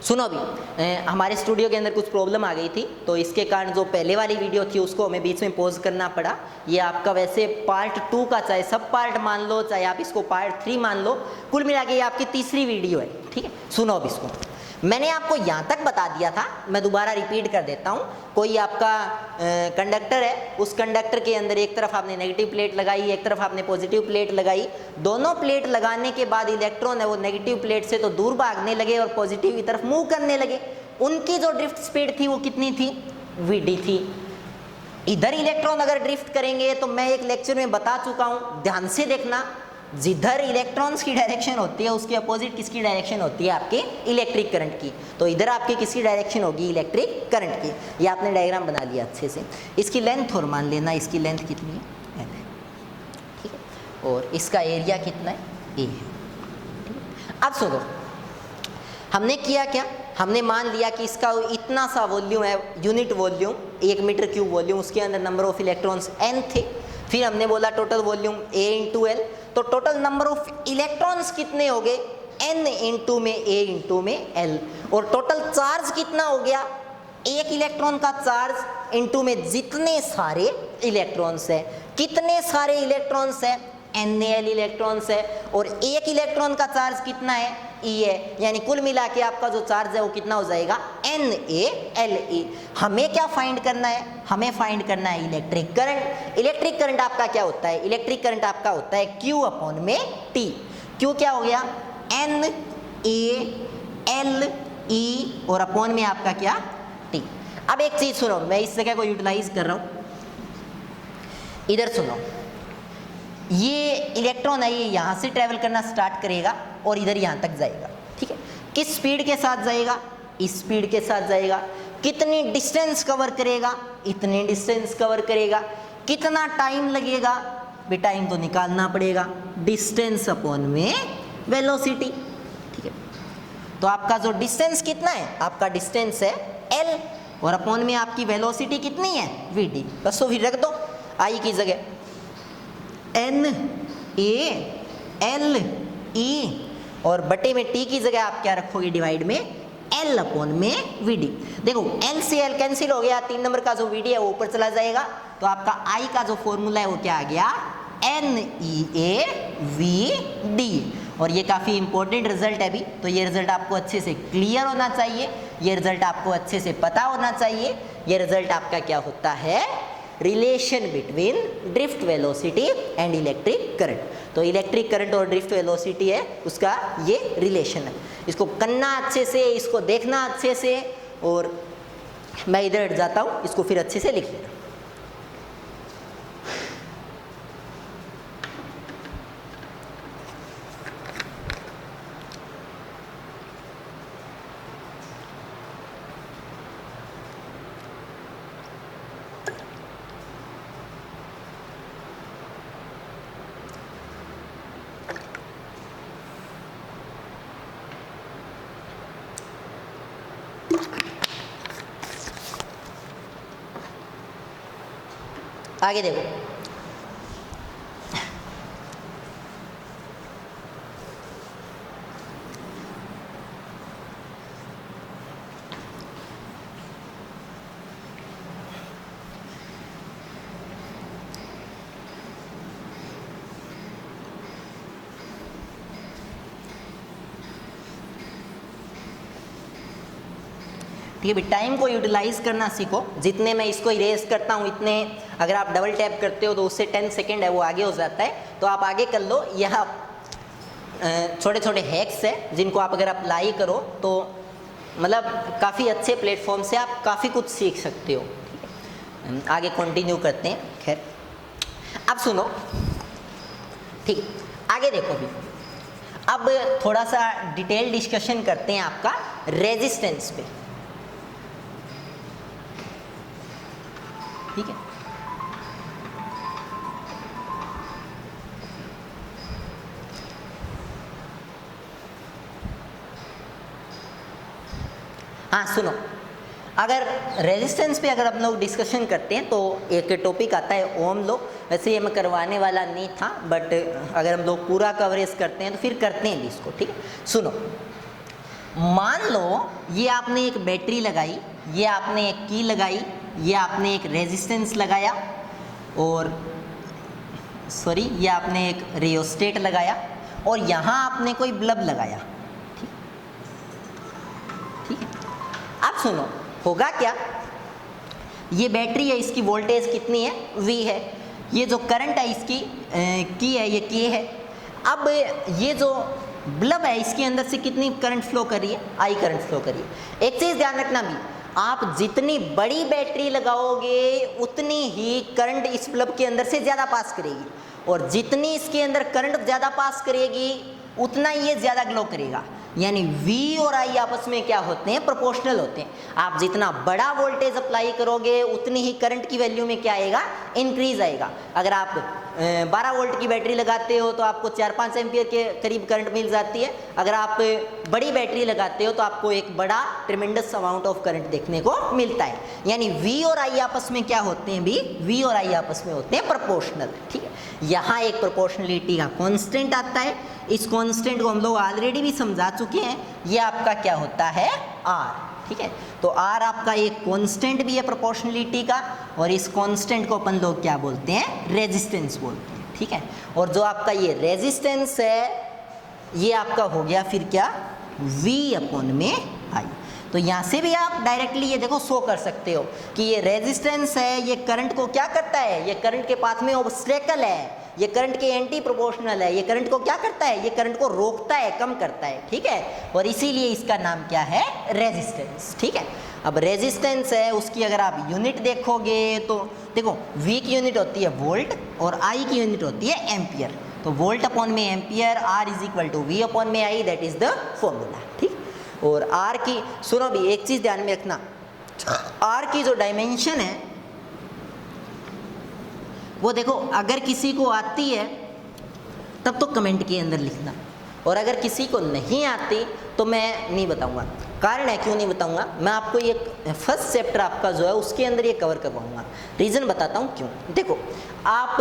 सुनो अभी हमारे स्टूडियो के अंदर कुछ प्रॉब्लम आ गई थी, तो इसके कारण जो पहले वाली वीडियो थी उसको हमें बीच में पॉज करना पड़ा। ये आपका वैसे पार्ट 2 का, चाहे सब पार्ट मान लो, चाहे आप इसको पार्ट 3 मान लो, कुल मिला के ये आपकी तीसरी वीडियो है। ठीक है, सुनो अब इसको। मैंने आपको यहाँ तक बता दिया था, मैं दोबारा रिपीट कर देता हूँ। कोई आपका कंडक्टर है, उस कंडक्टर के अंदर एक तरफ आपने नेगेटिव प्लेट लगाई, एक तरफ आपने पॉजिटिव प्लेट लगाई। दोनों प्लेट लगाने के बाद इलेक्ट्रॉन है वो नेगेटिव प्लेट से तो दूर भागने लगे और पॉजिटिव की तरफ मूव करने लगे। उनकी जो ड्रिफ्ट स्पीड थी वो कितनी थी? vd थी। इधर इलेक्ट्रॉन अगर ड्रिफ्ट करेंगे तो मैं एक लेक्चर में बता चुका हूँ, ध्यान से देखना, जिधर इलेक्ट्रॉन्स की डायरेक्शन होती है उसके अपोजिट किसकी डायरेक्शन होती है? आपके इलेक्ट्रिक करंट की। तो इधर आपकी किसकी डायरेक्शन होगी? इलेक्ट्रिक करंट की। ये आपने डायग्राम बना लिया अच्छे से। इसकी लेंथ और मान लेना, इसकी लेंथ कितनी है? n है। ठीक है, और इसका एरिया कितना है? a है। ठीक है, अब सुनो, हमने किया क्या? हमने मान लिया कि इसका इतना सा वॉल्यूम है, unit volume 1 metre cube volume, उसके अंदर नंबर ऑफ इलेक्ट्रॉन्स n थे। फिर हमने बोला total volume a into L, तो टोटल नंबर ऑफ इलेक्ट्रॉन्स कितने हो गए? n इंटू में a इंटू में l। और टोटल चार्ज कितना हो गया? एक इलेक्ट्रॉन का चार्ज इंटू में जितने सारे इलेक्ट्रॉन्स है। कितने सारे इलेक्ट्रॉन्स है? NaL इलेक्ट्रॉन्स है। और एक इलेक्ट्रॉन का चार्ज कितना है? E है। यानी कुल मिला के आपका जो चार्ज है वो कितना हो जाएगा? NaLe। हमें क्या फाइंड करना है? हमें फाइंड करना है इलेक्ट्रिक करंट। इलेक्ट्रिक करंट आपका क्या होता है? इलेक्ट्रिक करंट आपका होता है Q अपॉन में T। Q क्या हो गया? NaLe और अपॉन में आपका क्या? T। अब एक चीज सुनो, मैं इस जगह को यूटिलाइज कर रहा हूं, इधर सुनो। ये इलेक्ट्रॉन है, ये यहाँ से ट्रेवल करना स्टार्ट करेगा और इधर यहाँ तक जाएगा। ठीक है, किस स्पीड के साथ जाएगा? इस स्पीड के साथ जाएगा। कितनी डिस्टेंस कवर करेगा? इतनी डिस्टेंस कवर करेगा। कितना टाइम लगेगा? भी टाइम तो निकालना पड़ेगा, डिस्टेंस अपॉन में वेलोसिटी। ठीक है, तो आपका जो डिस्टेंस कितना है? आपका डिस्टेंस है l और अपॉन में आपकी वेलोसिटी कितनी है? vd। बस तो फिर रख दो i की जगह NaLe और बटे में t की जगह आप क्या रखोगे? डिवाइड में l अपॉन में vd। देखो l से l कैंसिल हो गया, 3 नंबर का जो vd है वो ऊपर चला जाएगा, तो आपका i का जो फॉर्मूला है वो क्या आ गया? NeaVd। और ये काफ़ी इंपॉर्टेंट रिजल्ट है भी, तो ये रिजल्ट आपको अच्छे से क्लियर होना चाहिए, ये रिजल्ट आपको अच्छे से पता होना चाहिए। ये रिजल्ट आपका क्या होता है? Relation between drift velocity and electric current. तो इलेक्ट्रिक करंट और ड्रिफ्ट वेलोसिटी है उसका ये रिलेशन है। इसको करना अच्छे से, इसको देखना अच्छे से, और मैं इधर हट जाता हूँ, इसको फिर अच्छे से लिख लेना। आगे देखो, ठीक है, टाइम को यूटिलाइज करना सीखो। जितने मैं इसको इरेज करता हूँ इतने, अगर आप डबल टैप करते हो तो उससे 10 सेकेंड है वो आगे हो जाता है, तो आप आगे कर लो। यह छोटे छोटे हैक्स है जिनको आप अगर अप्लाई करो तो मतलब काफ़ी अच्छे प्लेटफॉर्म से आप काफ़ी कुछ सीख सकते हो। आगे कंटिन्यू करते हैं। खैर अब सुनो, ठीक है, आगे देखो भी। अब थोड़ा सा डिटेल डिस्कशन करते हैं आपका रेजिस्टेंस पे। ठीक है, हाँ सुनो, अगर रेजिस्टेंस पे अगर हम लोग डिस्कशन करते हैं तो एक टॉपिक आता है ओम लॉ। वैसे ये मैं करवाने वाला नहीं था, बट अगर हम लोग पूरा कवरेज करते हैं तो फिर करते हैं भी इसको। ठीक है, सुनो, मान लो ये आपने एक बैटरी लगाई, ये आपने एक की लगाई, ये आपने एक रेजिस्टेंस लगाया, और सॉरी ये आपने एक रियोस्टेट लगाया, और यहाँ आपने कोई बल्ब लगाया। ठीक है, अब सुनो होगा क्या, ये बैटरी है, इसकी वोल्टेज कितनी है, V है, ये जो करंट है इसकी की है, ये K है। अब ये जो बल्ब है इसके अंदर से कितनी करंट फ्लो कर रही है, I करंट फ्लो कर रही है। एक चीज ध्यान रखना भी, आप जितनी बड़ी बैटरी लगाओगे उतनी ही करंट इस बल्ब के अंदर से ज़्यादा पास करेगी, और जितनी इसके अंदर करंट ज़्यादा पास करेगी उतना ये ज़्यादा ग्लो करेगा। यानी V और I आपस में क्या होते हैं, प्रोपोर्शनल होते हैं। आप जितना बड़ा वोल्टेज अप्लाई करोगे उतनी ही करंट की वैल्यू में क्या आएगा, इंक्रीज आएगा। अगर आप 12 वोल्ट की बैटरी लगाते हो तो आपको 4-5 एम्पियर के करीब करंट मिल जाती है। अगर आप बड़ी बैटरी लगाते हो तो आपको एक बड़ा ट्रिमेंडस अमाउंट ऑफ करंट देखने को मिलता है। यानी V और I आपस में क्या होते हैं भी, V और I आपस में होते हैं प्रोपोर्शनल। ठीक है, यहाँ एक प्रोपोर्शनलिटी का कॉन्स्टेंट आता है, इस कॉन्स्टेंट को हम लोग ऑलरेडी भी समझा चुके हैं, ये आपका क्या होता है, R। ठीक है, तो R आपका एक कांस्टेंट भी है प्रोपोर्शनलिटी का, और इस कांस्टेंट को अपन लोग क्या बोलते हैं, रेजिस्टेंस बोलते हैं। ठीक है, और जो आपका ये रेजिस्टेंस है ये आपका हो गया फिर क्या, V अपॉन में I। तो यहाँ से भी आप डायरेक्टली ये देखो शो कर सकते हो कि ये रेजिस्टेंस है, ये करंट को क्या करता है, ये करंट के पाथ में ऑब्स्टेकल है, ये करंट के एंटी प्रोपोर्शनल है, ये करंट को क्या करता है, ये करंट को रोकता है, कम करता है। ठीक है, और इसीलिए इसका नाम क्या है, रेजिस्टेंस। ठीक है, अब रेजिस्टेंस है उसकी अगर आप यूनिट देखोगे तो देखो V की यूनिट होती है वोल्ट और I की यूनिट होती है एम्पियर। तो वोल्ट अपॉन में ampere, R is equal to V upon में I, that is the formula. ठीक, और R की सुनो भी एक चीज ध्यान में रखना, R की जो डायमेंशन है वो देखो अगर किसी को आती है तब तो कमेंट के अंदर लिखना, और अगर किसी को नहीं आती तो मैं नहीं बताऊंगा। कारण है क्यों नहीं बताऊंगा, मैं आपको ये फर्स्ट चैप्टर आपका जो है उसके अंदर ये कवर करवाऊंगा। रीज़न बताता हूँ क्यों। देखो आप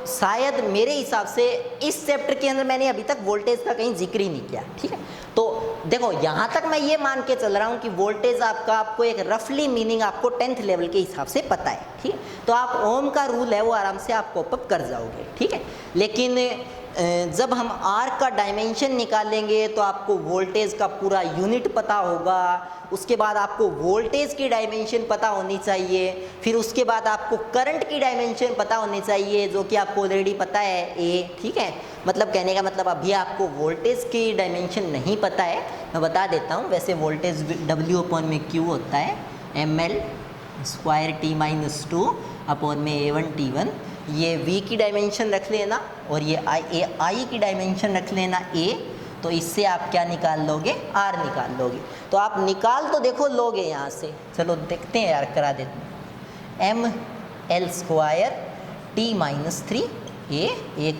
शायद मेरे हिसाब से इस चैप्टर के अंदर मैंने अभी तक वोल्टेज का कहीं जिक्र ही नहीं किया। ठीक है, तो देखो यहाँ तक मैं ये मान के चल रहा हूँ कि वोल्टेज आपको एक रफली मीनिंग आपको 10th लेवल के हिसाब से पता है। ठीक है, तो आप ओम का रूल है वो आराम से आप कॉप अप कर जाओगे। ठीक है, लेकिन जब हम R का डायमेंशन निकालेंगे तो आपको वोल्टेज का पूरा यूनिट पता होगा, उसके बाद आपको वोल्टेज की डायमेंशन पता होनी चाहिए, फिर उसके बाद आपको करंट की डायमेंशन पता होनी चाहिए जो कि आपको ऑलरेडी पता है A। ठीक है, मतलब कहने का मतलब अभी आपको वोल्टेज की डायमेंशन नहीं पता है, मैं बता देता हूँ। वैसे वोल्टेज W अपॉन में Q होता है ml स्क्वायर T-2 अपॉन में A1 T1। ये V की डायमेंशन रख लेना और ये I की डायमेंशन रख लेना A, तो इससे आप क्या निकाल लोगे, R निकाल लोगे। तो आप निकाल तो देखो लोगे यहाँ से, चलो देखते हैं यार, करा देते हैं। ml स्क्वायर T-3 A एक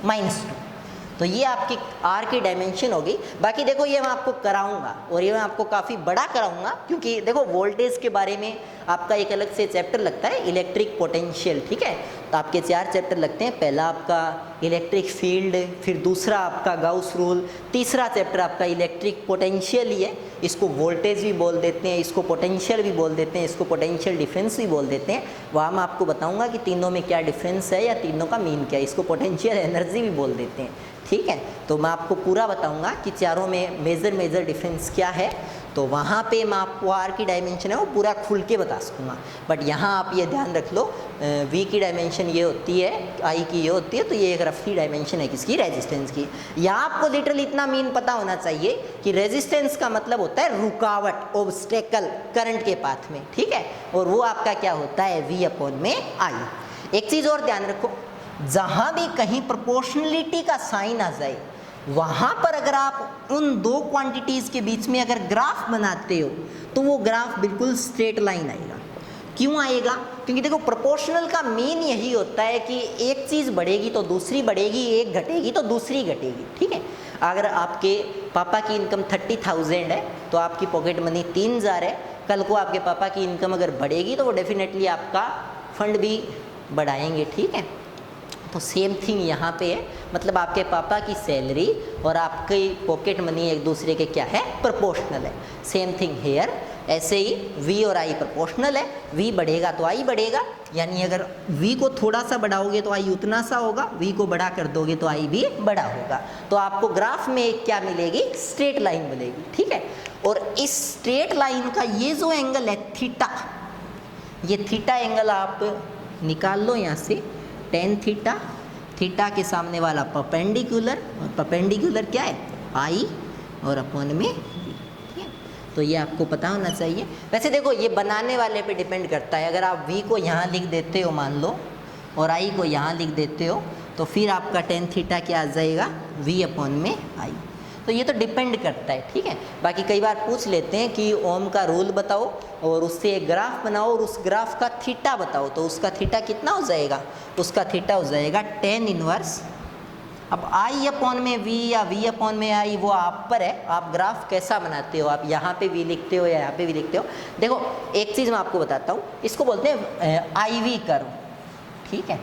-2, तो ये आपकी R की डायमेंशन होगी। बाकी देखो ये मैं आपको कराऊंगा और ये मैं आपको काफ़ी बड़ा कराऊंगा, क्योंकि देखो वोल्टेज के बारे में आपका एक अलग से चैप्टर लगता है इलेक्ट्रिक पोटेंशियल। ठीक है, तो आपके 4 चैप्टर लगते हैं। पहला आपका इलेक्ट्रिक फील्ड, फिर दूसरा आपका गाउस रूल, तीसरा चैप्टर आपका इलेक्ट्रिक पोटेंशियल ही है। इसको वोल्टेज भी बोल देते हैं, इसको पोटेंशियल भी बोल देते हैं, इसको पोटेंशियल डिफरेंस भी बोल देते हैं। वहाँ मैं आपको बताऊँगा कि तीनों में क्या डिफरेंस है या तीनों का मीन क्या है। इसको पोटेंशियल एनर्जी भी बोल देते हैं। ठीक है, तो मैं आपको पूरा बताऊंगा कि चारों में मेजर डिफरेंस क्या है। तो वहाँ पे मैं आपको R की डायमेंशन है वो पूरा खुल के बता सकूँगा। बट यहाँ आप ये ध्यान रख लो, V की डायमेंशन ये होती है, I की ये होती है, तो ये एक रफली डायमेंशन है किसकी, रेजिस्टेंस की। यहाँ आपको लिटरली इतना मीन पता होना चाहिए कि रेजिस्टेंस का मतलब होता है रुकावट, ऑब्स्टेकल करंट के पाथ में। ठीक है, और वो आपका क्या होता है, V अपॉन में I। एक चीज़ और ध्यान रखो, जहाँ भी कहीं प्रोपोर्शनलिटी का साइन आ जाए वहाँ पर अगर आप उन दो क्वांटिटीज़ के बीच में अगर ग्राफ बनाते हो तो वो ग्राफ बिल्कुल स्ट्रेट लाइन आएगा। क्यों आएगा, क्योंकि देखो प्रोपोर्शनल का मीन यही होता है कि एक चीज़ बढ़ेगी तो दूसरी बढ़ेगी, एक घटेगी तो दूसरी घटेगी। ठीक है, अगर आपके पापा की इनकम 30,000 है तो आपकी पॉकेट मनी 3,000 है। कल को आपके पापा की इनकम अगर बढ़ेगी तो वो डेफिनेटली आपका फंड भी बढ़ाएंगे। ठीक है, तो सेम थिंग यहाँ पे है, मतलब आपके पापा की सैलरी और आपकी पॉकेट मनी एक दूसरे के क्या है, प्रोपोर्शनल है। सेम थिंग हेयर, ऐसे ही v और i प्रोपोर्शनल है, v बढ़ेगा तो i बढ़ेगा, यानी अगर v को थोड़ा सा बढ़ाओगे तो i उतना सा होगा, v को बड़ा कर दोगे तो i भी बड़ा होगा। तो आपको ग्राफ में एक क्या मिलेगी, स्ट्रेट लाइन मिलेगी, ठीक है। और इस स्ट्रेट लाइन का ये जो एंगल है थीटा, ये थीटा एंगल आप निकाल लो यहाँ से, टेन थीटा, थीटा के सामने वाला परपेंडिकुलर, और परपेंडिकुलर क्या है, आई और अपॉन में, तो ये आपको पता होना चाहिए। वैसे देखो ये बनाने वाले पे डिपेंड करता है, अगर आप v को यहाँ लिख देते हो मान लो और i को यहाँ लिख देते हो तो फिर आपका टेन थीटा क्या आ जाएगा, v अपॉन में i। तो ये तो डिपेंड करता है, ठीक है। बाकी कई बार पूछ लेते हैं कि ओम का रूल बताओ और उससे एक ग्राफ बनाओ और उस ग्राफ का थीटा बताओ, तो उसका थीटा कितना हो जाएगा, उसका थीटा हो जाएगा टेन इनवर्स। अब i अपॉन में v या v अपॉन में i वो आप पर है, आप ग्राफ कैसा बनाते हो, आप यहाँ पे v लिखते हो या यहाँ पे v लिखते हो। देखो एक चीज़ मैं आपको बताता हूँ, इसको बोलते हैं IV कर्व, ठीक है।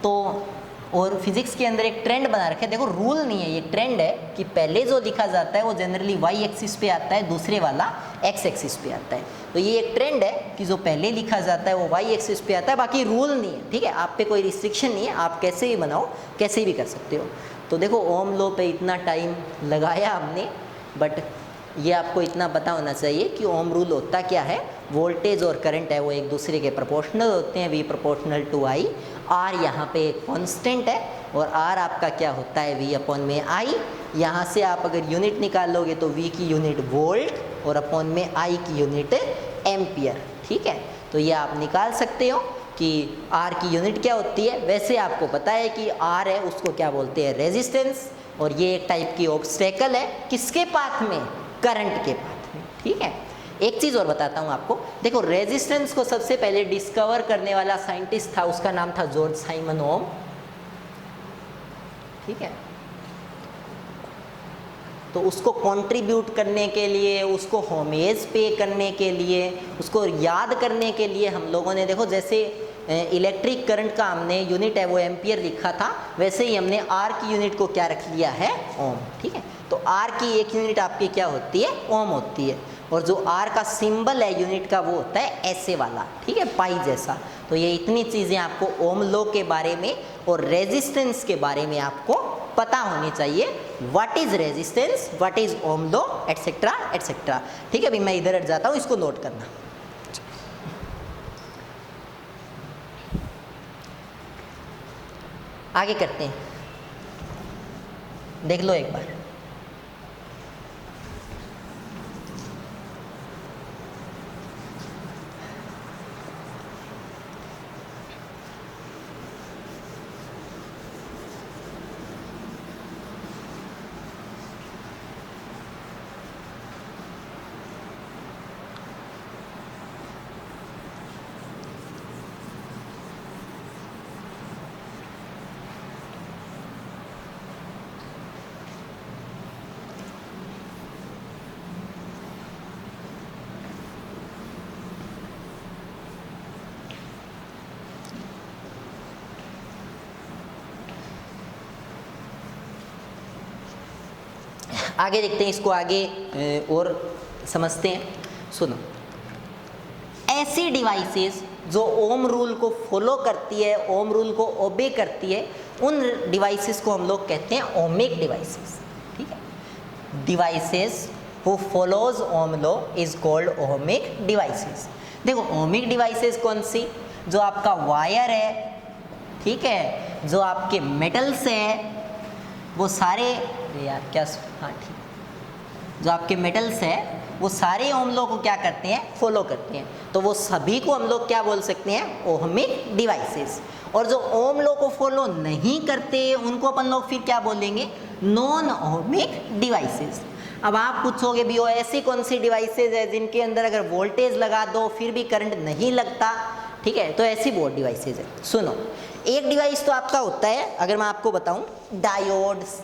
तो और फिजिक्स के अंदर एक ट्रेंड बना रखे, देखो रूल नहीं है, ये ट्रेंड है कि पहले जो लिखा जाता है वो जनरली y एक्सिस पे आता है, दूसरे वाला x एक्सिस पे आता है। तो ये एक ट्रेंड है कि जो पहले लिखा जाता है वो y एक्सिस पे आता है, बाकी रूल नहीं है, ठीक है। आप पे कोई रिस्ट्रिक्शन नहीं है, आप कैसे भी बनाओ, कैसे भी कर सकते हो। तो देखो ओम लॉ पे इतना टाइम लगाया हमने, बट ये आपको इतना पता होना चाहिए कि ओम रूल होता क्या है, वोल्टेज और करंट है वो एक दूसरे के प्रोपोर्शनल होते हैं, v proportional to i, r यहाँ पे एक कांस्टेंट है और r आपका क्या होता है, v अपॉन में i। यहाँ से आप अगर यूनिट निकालोगे तो v की यूनिट वोल्ट और अपॉन में i की यूनिट एम्पियर, ठीक है। तो ये आप निकाल सकते हो कि r की यूनिट क्या होती है। वैसे आपको पता है कि r है उसको क्या बोलते हैं, रेजिस्टेंस, और ये एक टाइप की ऑब्स्टेकल है, किसके पाथ में, करंट के पाथ में, ठीक है। एक चीज़ और बताता हूँ आपको, देखो रेजिस्टेंस को सबसे पहले डिस्कवर करने वाला साइंटिस्ट था, उसका नाम था जॉर्ज साइमन ओम, ठीक है। तो उसको कंट्रीब्यूट करने के लिए, उसको होमेज पे करने के लिए, उसको याद करने के लिए हम लोगों ने देखो जैसे इलेक्ट्रिक करंट का हमने यूनिट है वो एम्पियर लिखा था, वैसे ही हमने आर की यूनिट को क्या रख लिया है, ओम, ठीक है। तो आर की एक यूनिट आपकी क्या होती है, ओम होती है, और जो आर का सिंबल है यूनिट का वो होता है ऐसे वाला, ठीक है, पाई जैसा। तो ये इतनी चीज़ें आपको ओम लॉ के बारे में और रेजिस्टेंस के बारे में आपको पता होनी चाहिए, what is resistance, what is Ohm law, etcetera etcetera, ठीक है। अभी मैं इधर हट जाता हूँ, इसको नोट करना। आगे करते हैं, देख लो एक बार। आगे देखते हैं, इसको आगे और समझते हैं। सुनो, ऐसी डिवाइसेस जो ओम रूल को फॉलो करती है, ओम रूल को ओबे करती है, उन डिवाइसेस को हम लोग कहते हैं ओमिक डिवाइसेस, ठीक है। Devices who follows Ohm law is called ohmic devices. देखो ओमिक डिवाइसेस कौन सी, जो आपका वायर है, ठीक है, जो आपके मेटल्स है, वो सारे यार क्या, हाँ ठीक, जो आपके मेटल्स है वो सारे ओम लॉ को क्या करते हैं, फॉलो करते हैं। तो वो सभी को हम लोग क्या बोल सकते हैं, ओहमिक डिवाइसेस। और जो ओम लॉ को फॉलो नहीं करते उनको अपन लोग फिर क्या बोलेंगे, नॉन ओहमिक डिवाइसेस। अब आप पूछोगे भी वो ऐसी कौन सी डिवाइसेस है जिनके अंदर अगर वोल्टेज लगा दो फिर भी करंट नहीं लगता, ठीक है। तो ऐसी बहुत डिवाइसेस है। सुनो, एक डिवाइस तो आपका होता है, अगर मैं आपको बताऊं, डायोड्स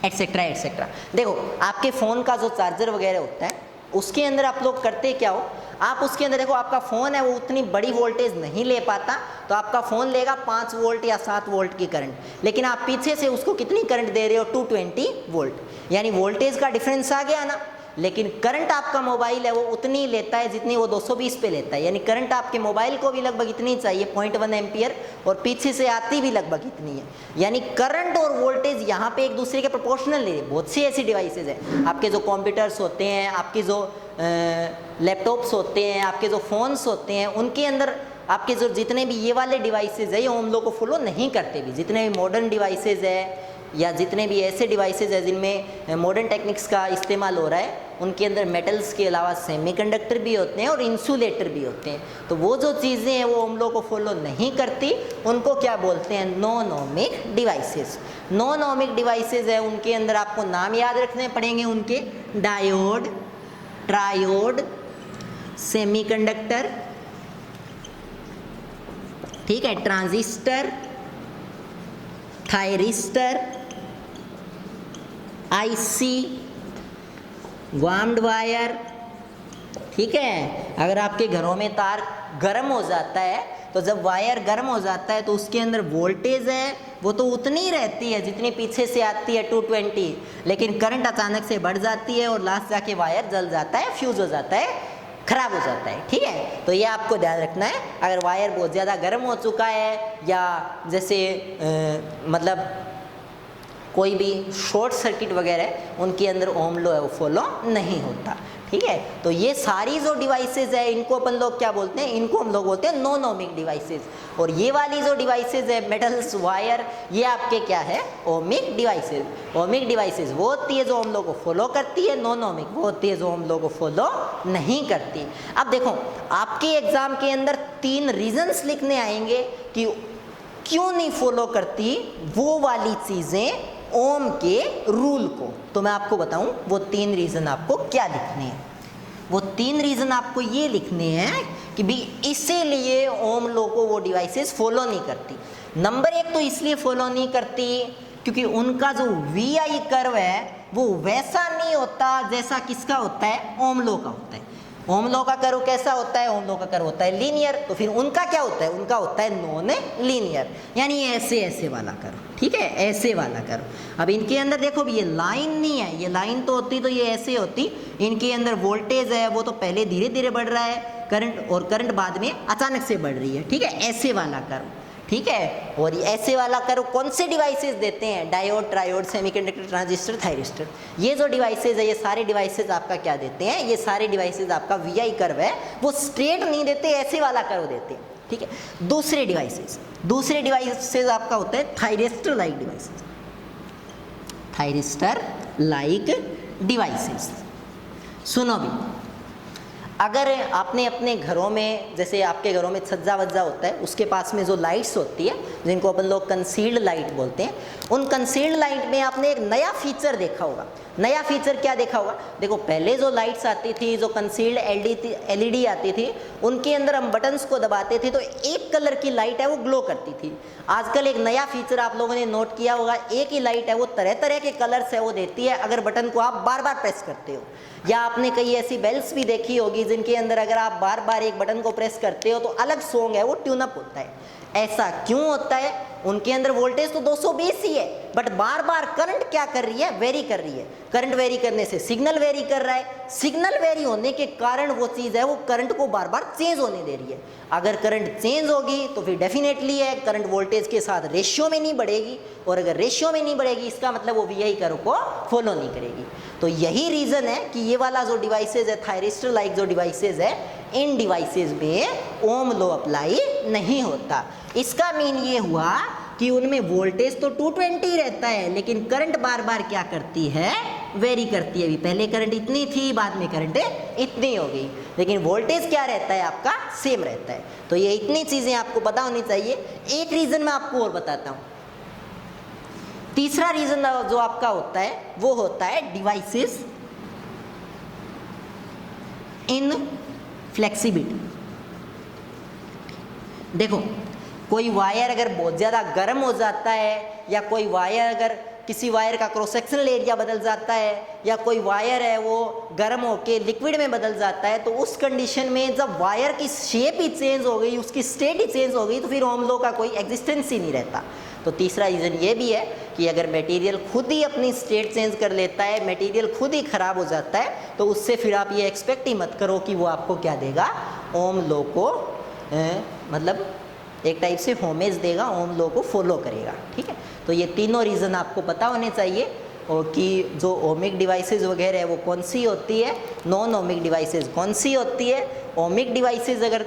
एटसेट्रा एटसेट्रा। देखो आपके फ़ोन का जो चार्जर वगैरह होता है, उसके अंदर आप लोग करते क्या हो, आप उसके अंदर देखो आपका फ़ोन है वो उतनी बड़ी वोल्टेज नहीं ले पाता, तो आपका फ़ोन लेगा 5 वोल्ट या 7 वोल्ट की करंट, लेकिन आप पीछे से उसको कितनी करंट दे रहे हो, 220 वोल्ट, यानी वोल्टेज का डिफरेंस आ गया ना। लेकिन करंट आपका मोबाइल है वो उतनी लेता है जितनी वो 220 पे लेता है, यानी करंट आपके मोबाइल को भी लगभग इतनी चाहिए 0.1 एम्पियर, और पीछे से आती भी लगभग इतनी है। यानी करंट और वोल्टेज यहाँ पे एक दूसरे के प्रोपोर्शनल ले रहे। बहुत सी ऐसी डिवाइसेज है, आपके जो कंप्यूटर्स होते हैं, आपके जो लैपटॉप्स होते हैं, आपके जो फ़ोन्स होते हैं, उनके अंदर आपके जो जितने भी ये वाले डिवाइसेज है ये ओम लॉ को फॉलो नहीं करते भी। जितने भी मॉडर्न डिवाइसेज है या जितने भी ऐसे डिवाइसेज है जिनमें मॉडर्न टेक्निक्स का इस्तेमाल हो रहा है, उनके अंदर मेटल्स के अलावा सेमीकंडक्टर भी होते हैं और इंसुलेटर भी होते हैं। तो वो जो चीज़ें हैं वो ओम लॉ को फॉलो नहीं करती, उनको क्या बोलते हैं, non ohmic devices. Non ohmic devices है, उनके अंदर आपको नाम याद रखने पड़ेंगे उनके, डायोड, ट्रायोड, सेमीकंडक्टर, ठीक है, transistor, thyristor, IC, warmed wire, ठीक है। अगर आपके घरों में तार गर्म हो जाता है तो जब वायर गर्म हो जाता है तो उसके अंदर वोल्टेज है वो तो उतनी ही रहती है जितनी पीछे से आती है 220, लेकिन करंट अचानक से बढ़ जाती है और लास्ट जाके वायर जल जाता है, फ्यूज हो जाता है, खराब हो जाता है, ठीक है। तो ये आपको ध्यान रखना है। अगर वायर बहुत ज़्यादा गर्म हो चुका है या जैसे मतलब कोई भी शॉर्ट सर्किट वगैरह है, उनके अंदर ओम लॉ है वो फॉलो नहीं होता, ठीक है। तो ये सारी जो डिवाइसेज है इनको अपन लोग क्या बोलते हैं, इनको हम लोग बोलते हैं नॉन ओमिक डिवाइसेज। और ये वाली जो डिवाइसेज है मेटल्स, वायर, ये आपके क्या है, ओमिक डिवाइसेज। ओमिक डिवाइसेज वो होती है जो हम लोग को फॉलो करती है, नॉन ओमिक वो होती है जो हम लोग को फॉलो नहीं करती। अब देखो आपके एग्जाम के अंदर 3 रीजंस लिखने आएंगे कि क्यों नहीं फॉलो करती वो वाली चीज़ें ओम के रूल को। तो मैं आपको बताऊं वो 3 रीज़न आपको क्या लिखने हैं। वो 3 रीज़न आपको ये लिखने हैं कि भी इसीलिए ओम लॉ को वो डिवाइसेस फॉलो नहीं करती। नंबर 1 तो इसलिए फॉलो नहीं करती क्योंकि उनका जो VI कर्व है वो वैसा नहीं होता जैसा किसका होता है, ओम लॉ का होता है। ओम लॉ का कर्व कैसा होता है, ओम लॉ का कर्व होता है लीनियर, तो फिर उनका क्या होता है, उनका होता है नॉन लीनियर, यानी ऐसे ऐसे वाला कर्व, ठीक है, ऐसे वाला कर्व। अब इनके अंदर देखो भी ये लाइन नहीं है, ये लाइन तो होती तो ये ऐसे होती। इनके अंदर वोल्टेज है वो तो पहले धीरे धीरे बढ़ रहा है करंट, और करंट बाद में अचानक से बढ़ रही है, ठीक है, ऐसे वाला कर्व, ठीक है। और ऐसे वाला कर्व कौन से डिवाइसेस देते हैं, diode, triode, semiconductor, transistor, thyristor. ये जो डिवाइसेस है ये सारे डिवाइसेस आपका क्या देते हैं, ये सारे डिवाइसेस आपका VI कर्व है वो स्ट्रेट नहीं देते, ऐसे वाला कर्व देते हैं, ठीक है। दूसरे डिवाइसेस आपका होता है thyristor like devices, thyristor like devices. सुनो भी, अगर आपने अपने घरों में, जैसे आपके घरों में छज्जा वज्जा होता है, उसके पास में जो लाइट्स होती है जिनको अपन लोग कंसील्ड लाइट बोलते हैं, उन कंसील्ड लाइट में आपने एक नया फीचर देखा होगा। नया फीचर क्या देखा होगा, देखो पहले जो लाइट्स आती थी, जो कंसील्ड LED आती थी, उनके अंदर हम बटन्स को दबाते थे तो एक कलर की लाइट है वो ग्लो करती थी। आजकल एक नया फीचर आप लोगों ने नोट किया होगा, एक ही लाइट है वो तरह तरह के कलर्स है वो देती है अगर बटन को आप बार बार प्रेस करते हो। या आपने कई ऐसी बेल्स भी देखी होगी जिनके अंदर अगर आप बार बार एक बटन को प्रेस करते हो तो अलग सॉन्ग है वो ट्यून अप होता है। ऐसा क्यों होता है, उनके अंदर वोल्टेज तो 220 ही है, बट बार बार करंट क्या कर रही है, वेरी कर रही है। करंट वेरी करने से सिग्नल वेरी कर रहा है, सिग्नल वेरी होने के कारण वो चीज़ है वो करंट को बार बार चेंज होने दे रही है। अगर करंट चेंज होगी तो फिर डेफिनेटली है करंट वोल्टेज के साथ रेशियो में नहीं बढ़ेगी, और अगर रेशियो में नहीं बढ़ेगी इसका मतलब वो VI कर्व को फॉलो नहीं करेगी। तो यही रीज़न है कि ये वाला जो डिवाइसेज है, थायरिस्टर लाइक जो डिवाइसेज है, इन डिवाइसेज में ओम लॉ अप्लाई नहीं होता। इसका मीन ये हुआ कि उनमें वोल्टेज तो 220 रहता है, लेकिन करंट बार बार क्या करती है, वेरी करती है। अभी पहले करंट इतनी थी, बाद में करंट इतनी हो गई, लेकिन वोल्टेज क्या रहता है आपका, सेम रहता है। तो ये इतनी चीज़ें आपको पता होनी चाहिए। एक रीज़न मैं आपको और बताता हूँ। तीसरा रीज़न जो आपका होता है वो होता है डिवाइसेस इन फ्लेक्सिबिलिटी। देखो कोई वायर अगर बहुत ज़्यादा गर्म हो जाता है या कोई वायर अगर किसी वायर का क्रॉस सेक्शनल एरिया बदल जाता है, या कोई वायर है वो गर्म होके लिक्विड में बदल जाता है, तो उस कंडीशन में जब वायर की शेप ही चेंज हो गई, उसकी स्टेट ही चेंज हो गई, तो फिर ओम लॉ का कोई एग्जिस्टेंस ही नहीं रहता। तो तीसरा रीज़न ये भी है कि अगर मटेरियल खुद ही अपनी स्टेट चेंज कर लेता है, मटेरियल खुद ही ख़राब हो जाता है, तो उससे फिर आप ये एक्सपेक्ट ही मत करो कि वो आपको क्या देगा, ओम लॉ को मतलब एक टाइप से होमेज देगा, ओम लॉ को फॉलो करेगा। ठीक है, तो ये तीनों रीज़न आपको पता होने चाहिए, और कि जो ओमिक डिवाइसेस वगैरह है वो कौन सी होती है, नॉन ओमिक डिवाइसेस कौन सी होती है, ओमिक डिवाइसेस अगर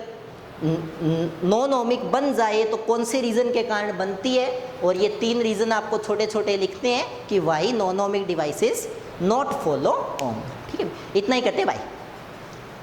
नॉन ओमिक बन जाए तो कौन से रीज़न के कारण बनती है, और ये 3 रीज़न आपको छोटे छोटे लिखते हैं कि why non ohmic devices not follow ohm. ठीक है, इतना ही करते हैं, बाय।